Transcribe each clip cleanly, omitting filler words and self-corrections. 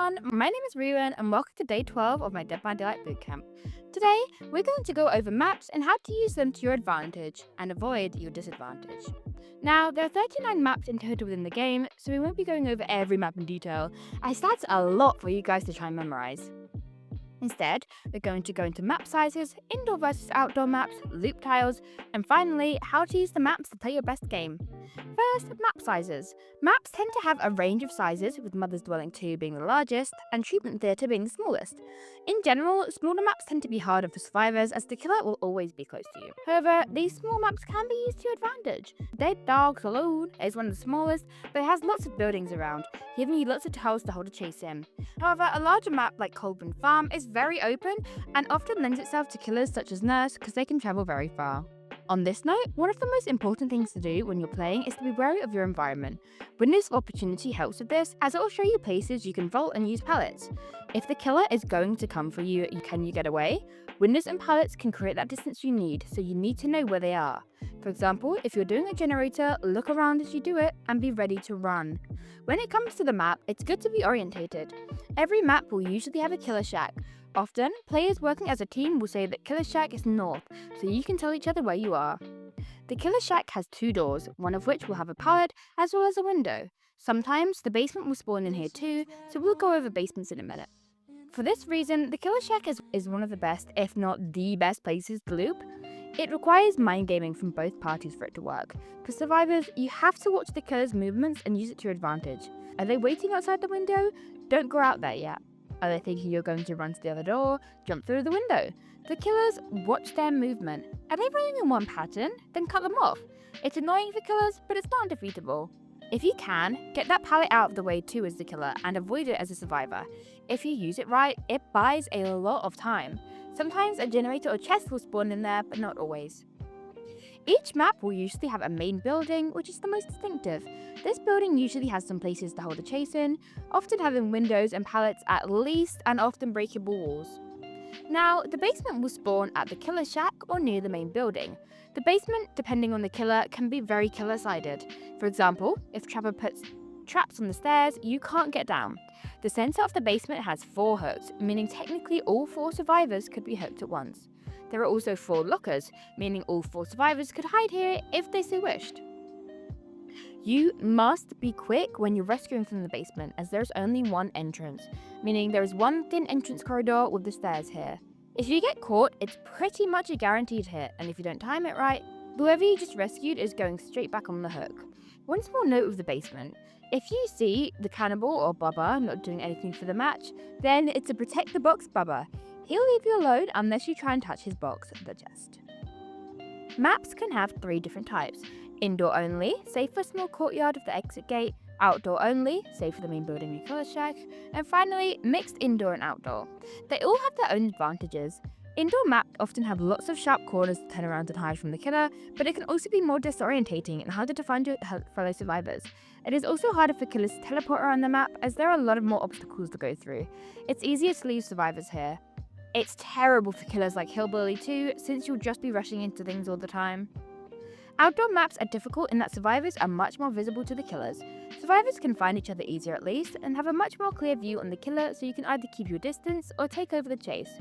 everyone, my name is Reewyn and welcome to day 12 of my Dead by Daylight Bootcamp. Today, we're going to go over maps and how to use them to your advantage and avoid your disadvantage. Now, there are 39 maps in total within the game, so we won't be going over every map in detail, as that's a lot for you guys to try and memorize. Instead, we're going to go into map sizes, indoor versus outdoor maps, loop tiles, and finally, how to use the maps to play your best game. First, map sizes. Maps tend to have a range of sizes, with Mother's Dwelling 2 being the largest and Treatment Theatre being the smallest. In general, smaller maps tend to be harder for survivors as the killer will always be close to you. However, these small maps can be used to your advantage. Dead Dog Saloon is one of the smallest, but it has lots of buildings around, giving you lots of tiles to hold a chase in. However, a larger map like Colburn Farm is very open and often lends itself to killers such as Nurse because they can travel very far. On this note, one of the most important things to do when you're playing is to be wary of your environment. Windows of Opportunity helps with this, as it will show you places you can vault and use pallets. If the killer is going to come for you, can you get away? Windows and pallets can create that distance you need, so you need to know where they are. For example, if you're doing a generator, look around as you do it and be ready to run. When it comes to the map, it's good to be orientated. Every map will usually have a killer shack. Often, players working as a team will say that Killer Shack is north, so you can tell each other where you are. The Killer Shack has two doors, one of which will have a pallet as well as a window. Sometimes the basement will spawn in here too, so we'll go over basements in a minute. For this reason, the Killer Shack is one of the best, if not the best places to loop. It requires mind gaming from both parties for it to work. For survivors, you have to watch the killer's movements and use it to your advantage. Are they waiting outside the window? Don't go out there yet. Are they thinking you're going to run to the other door? Jump through the window. The killers watch their movement. Are they running in one pattern? Then cut them off. It's annoying for killers, but it's not undefeatable. If you can, get that pallet out of the way too as the killer and avoid it as a survivor. If you use it right, it buys a lot of time. Sometimes a generator or chest will spawn in there, but not always. Each map will usually have a main building, which is the most distinctive. This building usually has some places to hold a chase in, often having windows and pallets at least, and often breakable walls. Now, the basement will spawn at the killer shack or near the main building. The basement, depending on the killer, can be very killer-sided. For example, if Trapper puts traps on the stairs, you can't get down. The center of the basement has 4 hooks, meaning technically all 4 survivors could be hooked at once. There are also 4 lockers, meaning all 4 survivors could hide here if they so wished. You must be quick when you're rescuing from the basement, as there's only one entrance, meaning there is one thin entrance corridor with the stairs here. If you get caught, it's pretty much a guaranteed hit, and if you don't time it right, whoever you just rescued is going straight back on the hook. One small note of the basement: if you see the cannibal or Bubba not doing anything for the match, then it's a protect the box Bubba. He'll leave you alone unless you try and touch his box, the chest. Maps can have 3 different types. Indoor only, safe for a small courtyard of the exit gate. Outdoor only, safe for the main building and killer shack. And finally, mixed indoor and outdoor. They all have their own advantages. Indoor maps often have lots of sharp corners to turn around and hide from the killer, but it can also be more disorientating and harder to find your fellow survivors. It is also harder for killers to teleport around the map, as there are a lot of more obstacles to go through. It's easier to leave survivors here. It's terrible for killers like Hillbilly too, since you'll just be rushing into things all the time. Outdoor maps are difficult in that survivors are much more visible to the killers. Survivors can find each other easier at least, and have a much more clear view on the killer, so you can either keep your distance or take over the chase.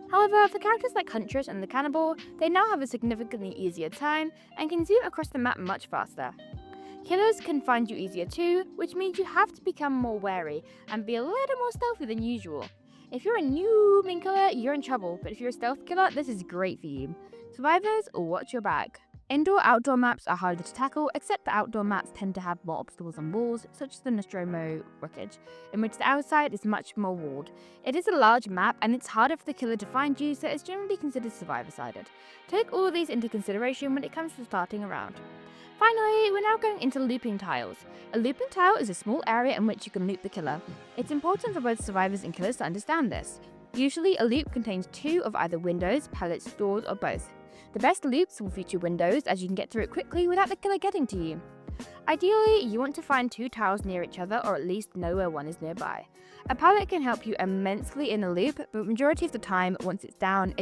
However, for characters like Huntress and the Cannibal, they now have a significantly easier time and can zoom across the map much faster. Killers can find you easier too, which means you have to become more wary and be a little more stealthy than usual. If you're a noobling killer, you're in trouble, but if you're a stealth killer, this is great for you. Survivors, watch your back. Indoor-outdoor maps are harder to tackle, except the outdoor maps tend to have more obstacles on walls, such as the Nostromo wreckage, in which the outside is much more walled. It is a large map, and it's harder for the killer to find you, so it's generally considered survivor-sided. Take all of these into consideration when it comes to starting a round. Finally, we're now going into looping tiles. A looping tile is a small area in which you can loop the killer. It's important for both survivors and killers to understand this. Usually, a loop contains 2 of either windows, pallets, doors, or both. The best loops will feature windows, as you can get through it quickly without the killer getting to you. Ideally, you want to find 2 tiles near each other, or at least know where one is nearby. A pallet can help you immensely in a loop, but majority of the time, once it's down,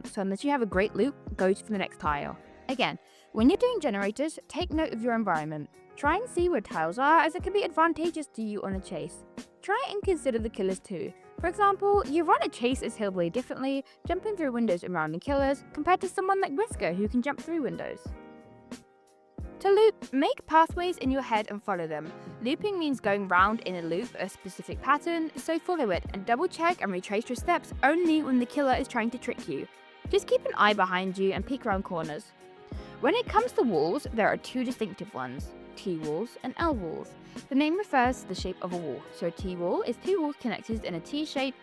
so unless you have a great loop, go to the next tile. Again, when you're doing generators, take note of your environment. Try and see where tiles are, as it can be advantageous to you on a chase. Try and consider the killers too. For example, you run a chase as Hillbilly differently, jumping through windows and rounding killers, compared to someone like Whisker who can jump through windows. To loop, make pathways in your head and follow them. Looping means going round in a loop, a specific pattern, so follow it and double check and retrace your steps only when the killer is trying to trick you. Just keep an eye behind you and peek around corners. When it comes to walls, there are two distinctive ones, T-walls and L-walls. The name refers to the shape of a wall, so a T-wall is two walls connected in a T shape,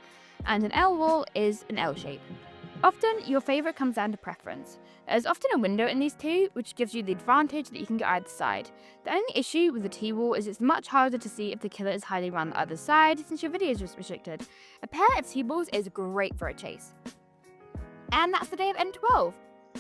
and an L-wall is an L shape. Often, your favourite comes down to preference. There's often a window in these two, which gives you the advantage that you can go either side. The only issue with the T-wall is it's much harder to see if the killer is hiding around the other side since your video is restricted. A pair of T-walls is great for a chase. And that's the day of N12.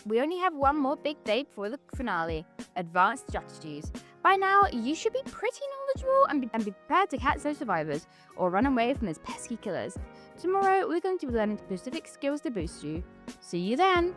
We only have one more big day before the finale, Advanced Strategies. By now, you should be pretty knowledgeable and be prepared to catch those survivors or run away from those pesky killers. Tomorrow, we're going to be learning specific skills to boost you. See you then!